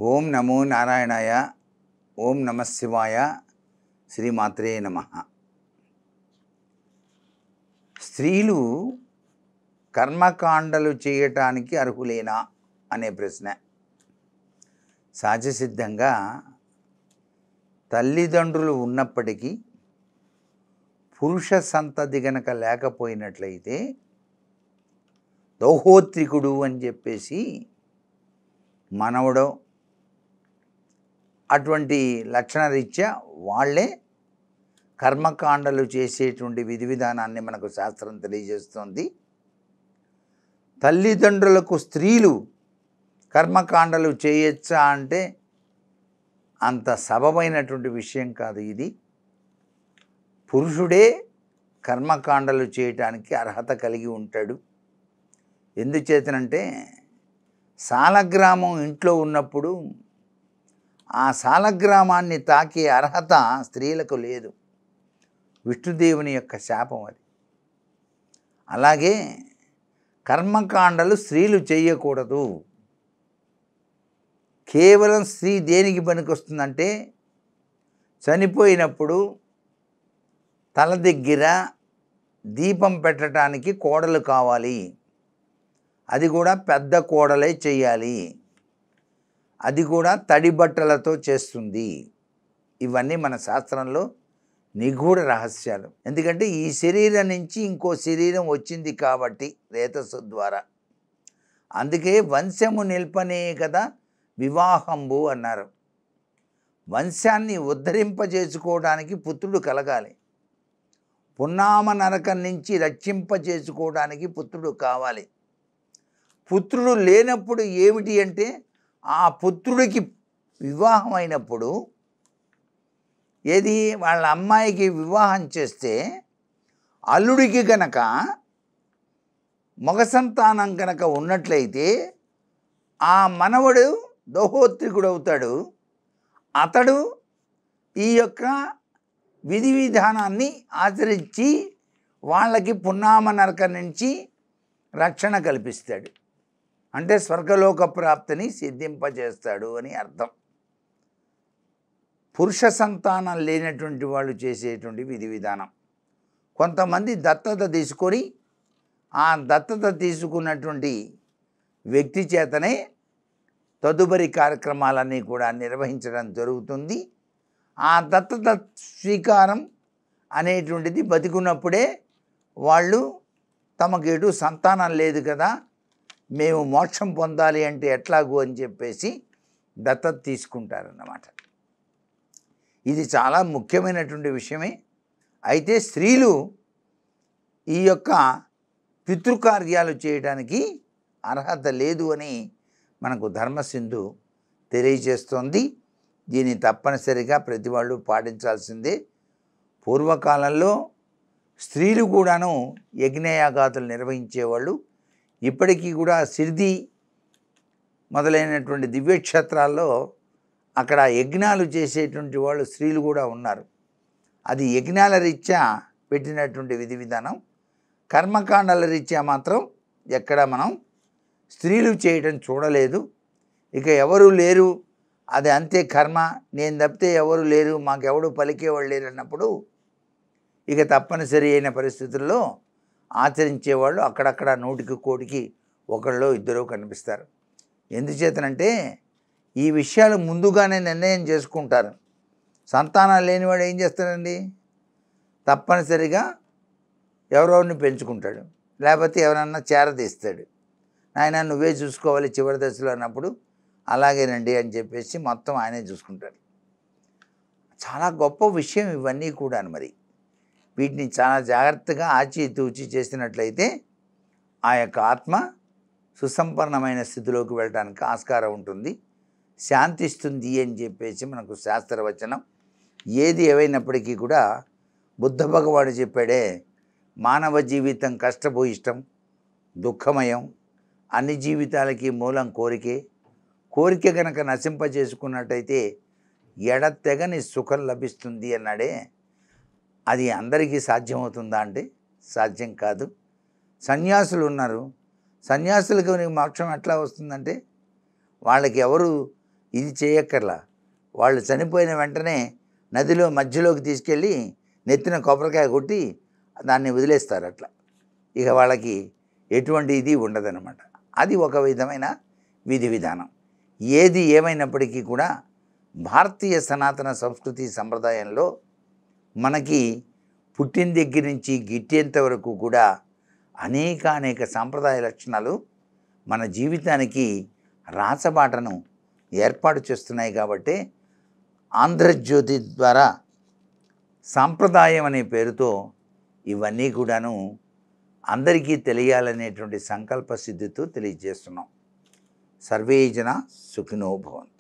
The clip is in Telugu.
ఓం నమో నారాయణాయ. ఓం నమ శివాయ. శ్రీమాత్రే నమ. స్త్రీలు కర్మకాండలు చేయటానికి అర్హులేనా అనే ప్రశ్న. సహజసిద్ధంగా తల్లిదండ్రులు ఉన్నప్పటికీ పురుష సంతతి గనక లేకపోయినట్లయితే దౌహోత్రికుడు అని చెప్పేసి మనవడో అటువంటి లక్షణరీత్యా వాళ్ళే కర్మకాండలు చేసేటువంటి విధి విధానాన్ని మనకు శాస్త్రం తెలియజేస్తుంది. తల్లిదండ్రులకు స్త్రీలు కర్మకాండలు చేయొచ్చా అంటే అంత సబబైనటువంటి విషయం కాదు. ఇది పురుషుడే కర్మకాండలు చేయటానికి అర్హత కలిగి ఉంటాడు. ఎందుచేతనంటే సాలగ్రామం ఇంట్లో ఉన్నప్పుడు ఆ సాలగ్రామాన్ని తాకే అర్హత స్త్రీలకు లేదు. విష్ణుదేవుని యొక్క శాపం అది. అలాగే కర్మకాండలు స్త్రీలు చేయకూడదు. కేవలం స్త్రీ దేనికి పనికొస్తుందంటే చనిపోయినప్పుడు తల దగ్గర దీపం పెట్టడానికి కోడలు కావాలి. అది కూడా పెద్ద కోడలే చెయ్యాలి. అది కూడా తడి బట్టలతో చేస్తుంది. ఇవన్నీ మన శాస్త్రంలో నిగూఢ రహస్యాలు. ఎందుకంటే ఈ శరీరం నుంచి ఇంకో శరీరం వచ్చింది కాబట్టి రేతస్సు ద్వారా. అందుకే వంశము నిల్పనే కదా వివాహంబు అన్నారు. వంశాన్ని ఉద్ధరింపజేసుకోవడానికి పుత్రుడు కలగాలి. పున్నామ నరకం నుంచి రక్షింపజేసుకోవడానికి పుత్రుడు కావాలి. పుత్రుడు లేనప్పుడు ఏమిటి అంటే ఆ పుత్రుడికి వివాహం అయినప్పుడు ఏది వాళ్ళ అమ్మాయికి వివాహం చేస్తే అల్లుడికి గనక మగ సంతానం కనుక ఉన్నట్లయితే ఆ మనవడు దౌహోత్రికుడు అవుతాడు. అతడు ఈ యొక్క విధి విధానాన్ని ఆచరించి వాళ్ళకి పున్నామ నరకం నుంచి రక్షణ కల్పిస్తాడు. అంటే స్వర్గలోక ప్రాప్తిని సిద్ధింపజేస్తాడు అని అర్థం. పురుష సంతానం లేనటువంటి వాళ్ళు చేసేటువంటి విధి విధానం. కొంతమంది దత్తత తీసుకొని ఆ దత్తత తీసుకున్నటువంటి వ్యక్తి చేతనే తదుపరి కార్యక్రమాలన్నీ కూడా నిర్వహించడం జరుగుతుంది. ఆ దత్తత స్వీకారం అనేటువంటిది బతికున్నప్పుడే వాళ్ళు తమకేటు సంతానం లేదు కదా, మేము మోక్షం పొందాలి అంటే ఎట్లాగూ అని చెప్పేసి దత్తత తీసుకుంటారన్నమాట. ఇది చాలా ముఖ్యమైనటువంటి విషయమే. అయితే స్త్రీలు ఈ యొక్క పితృకార్యాలు చేయడానికి అర్హత లేదు అని మనకు ధర్మసింధు తెలియజేస్తోంది. దీన్ని తప్పనిసరిగా ప్రతి వాళ్ళు పాటించాల్సిందే. పూర్వకాలంలో స్త్రీలు కూడాను యజ్ఞయాగాదులు నిర్వహించేవాళ్ళు. ఇప్పటికీ కూడా సిరిది మొదలైనటువంటి దివ్యక్షేత్రాల్లో అక్కడ యజ్ఞాలు చేసేటువంటి వాళ్ళు స్త్రీలు కూడా ఉన్నారు. అది యజ్ఞాల రీత్యా పెట్టినటువంటి విధి విధానం. కర్మకాండాల రీత్యా మాత్రం ఎక్కడ మనం స్త్రీలు చేయటం చూడలేదు. ఇక ఎవరు లేరు, అది అంతే కర్మ, నేను తప్పితే ఎవరు లేరు, మాకెవడు పలికేవాళ్ళు లేరు అన్నప్పుడు ఇక తప్పనిసరి అయిన పరిస్థితుల్లో ఆచరించేవాళ్ళు అక్కడక్కడ నూటికి కోటికి ఒకళ్ళో ఇద్దరు కనిపిస్తారు. ఎందుచేతనంటే ఈ విషయాలు ముందుగానే నిర్ణయం చేసుకుంటారు. సంతానం లేనివాడు ఏం చేస్తాడండి? తప్పనిసరిగా ఎవరెవరిని పెంచుకుంటాడు, లేకపోతే ఎవరన్నా చేరదీస్తాడు. నాయన నువ్వే చూసుకోవాలి చివరి దశలో అన్నప్పుడు అలాగేనండి అని చెప్పేసి మొత్తం ఆయనే చూసుకుంటాడు. చాలా గొప్ప విషయం ఇవన్నీ కూడా. మరి వీటిని చాలా జాగ్రత్తగా ఆచితూచి చేసినట్లయితే ఆ యొక్క ఆత్మ సుసంపన్నమైన స్థితిలోకి వెళ్ళడానికి ఆస్కారం ఉంటుంది, శాంతిస్తుంది అని చెప్పేసి మనకు శాస్త్రవచనం. ఏది ఏవైనప్పటికీ కూడా బుద్ధ భగవాడు చెప్పాడే, మానవ జీవితం కష్టభూయిష్టం, దుఃఖమయం, అన్ని జీవితాలకి మూలం కోరికే. కోరిక కనుక నశింపజేసుకున్నట్టయితే ఎడతెగని సుఖం లభిస్తుంది అన్నాడే. అది అందరికీ సాధ్యమవుతుందా అంటే సాధ్యం కాదు. సన్యాసులు ఉన్నారు, సన్యాసులకు మోక్షం ఎట్లా వస్తుందంటే వాళ్ళకి ఎవరు ఇది చేయక్కర్లా. వాళ్ళు చనిపోయిన వెంటనే నదిలో మధ్యలోకి తీసుకెళ్ళి నెత్తిన కొబ్బరికాయ కొట్టి దాన్ని వదిలేస్తారు అట్లా. ఇక వాళ్ళకి ఎటువంటి ఇది ఉండదన్నమాట. అది ఒక విధమైన విధి విధానం. ఏది ఏమైనప్పటికీ కూడా భారతీయ సనాతన సంస్కృతి సంప్రదాయంలో మనకి పుట్టిన దగ్గర నుంచి గిట్టేంత వరకు కూడా అనేక సాంప్రదాయ లక్షణాలు మన జీవితానికి రాచబాటను ఏర్పాటు చేస్తున్నాయి. కాబట్టి ఆంధ్రజ్యోతి ద్వారా సాంప్రదాయం అనే పేరుతో ఇవన్నీ కూడాను అందరికీ తెలియాలనేటువంటి సంకల్ప సిద్ధితో తెలియజేస్తున్నాం. సర్వే జన సుఖినో భవంతు.